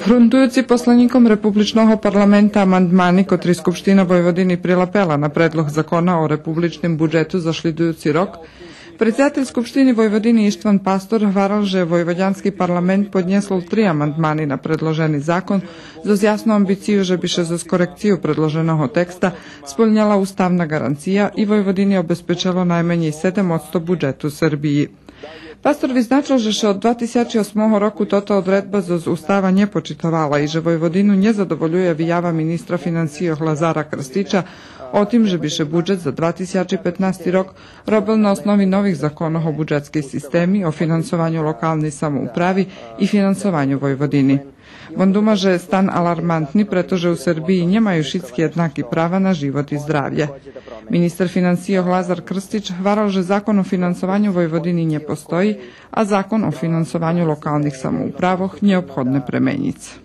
Грунтуючи посланником Републичного парламента амандмани, котри Скупштина Војводини прилапела на предлог закона о републичним буџету за следујуći rok, председател Скупштини Војводини Иштван Пастор варал že Војводјански парламент поднесол 3 амандмани на предложени закон за јасну амбицiju že бише за скорекцiju предложеного текста сполњала уставна гаранција и Војводини обезпечело најмање 7% буџету Србији. Пастор визначил že од 2008 roku toto odredba za ustava nje počitovala i že Vojvodinu nje zadovoljuje vijava ministra financija Lazara Krstića o tim že biše budžet za 2015 rok robil na osnovi novih zakonov o budžetskej sistemi, o finansovanju lokalnej samoupravi i finansovanju Vojvodini. On duma že je stan alarmantni, pretože u Srbiji njemaju šitski jednaki prava na život i zdravlje. Ministar financija Lazar Krstić varal že zakon o finansovanju Vojvodini nje postoji, a zakon o finansovanju lokalnih samoupravoh nje obhodne premenjice.